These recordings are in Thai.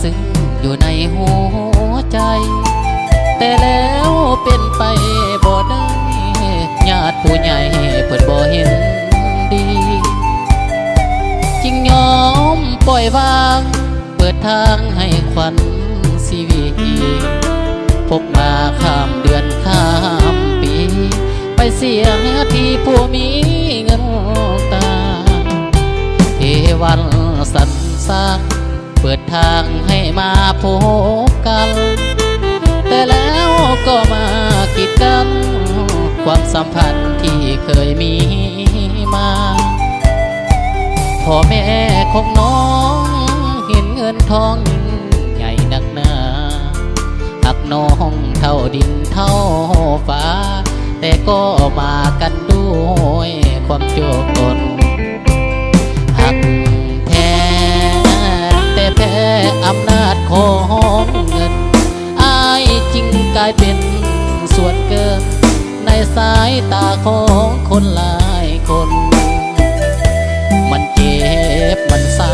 ซึ้งอยู่ในหัวใจแต่แล้วเป็นไปบ่ได้ญาติผู้ใหญ่เพิ่นบ่เห็นดีจึงยอมปล่อยวางเปิดทางให้ขวัญชีวิตพบมาข้ามเดือนข้ามปีไปเสียที่ผู้มีเงินตาเทวันสรรสร้างเปิดทางให้มาพบกันแต่แล้วก็มากีดกันความสัมพันธ์ที่เคยมีมาพ่อแม่ของน้องเห็นเงินทองใหญ่นักหนาหักน้องเท่าดินเท่าฟ้าแต่ก็มากันด้วยความโจกนหักแท้แต่แพ้อำนาจของเงินอายจริงกลายเป็นส่วนเกินในสายตาของคนหลายคนมันเจ็บมันซ้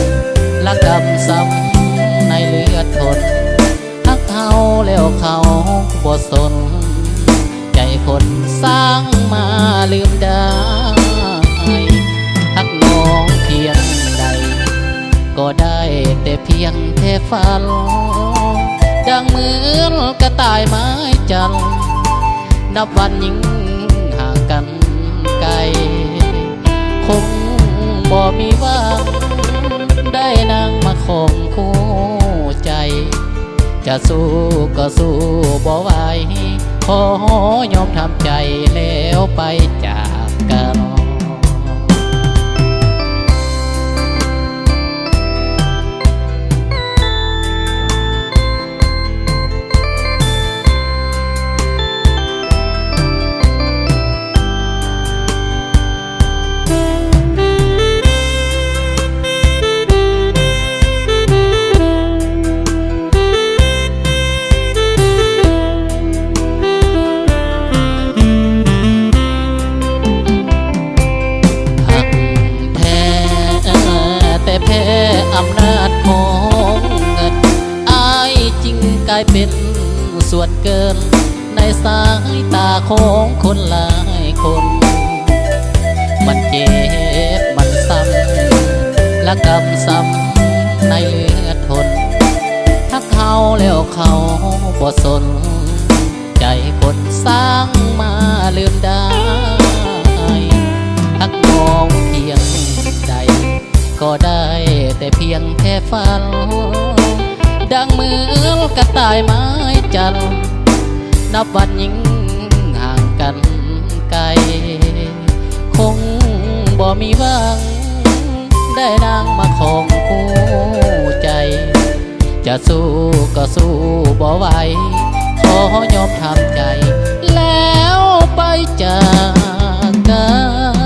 ำละกำซ้ำในเลือดทนทักเขาแล้วเขาบ่สนใจคนสร้างมาลืมได้ทักน้องเพียงใดก็ได้แต่เพียงแค่ฝันดังเหมือนกระต่ายไม้จันนับวันยิ่งห่างกันไกลคงบ่มีหวังได้นางมาคงคู่ใจจะสู้ก็สู้บ่ไหวขอยอมทำใจแล้วไปจากกันอำนาจของเงินอายจริงกลายเป็นส่วนเกินในสายตาของคนหลายคนมันเจ็บมันซ้ำละกำซ้ำในเลือดทนทักเขาแล้วเขาบ่สนใจคนสร้างมาลืมได้ทักมองเพียงใดก็ได้แต่เพียงแค่ฝันดังเหมือนกระต่ายไม้จันนับวันยิ่งห่างกันไกลคงบ่มีหวังได้นางมาครองคู่ใจจะสู้ก็สู้บ่ไหวขอยอมทำใจแล้วไปจากกัน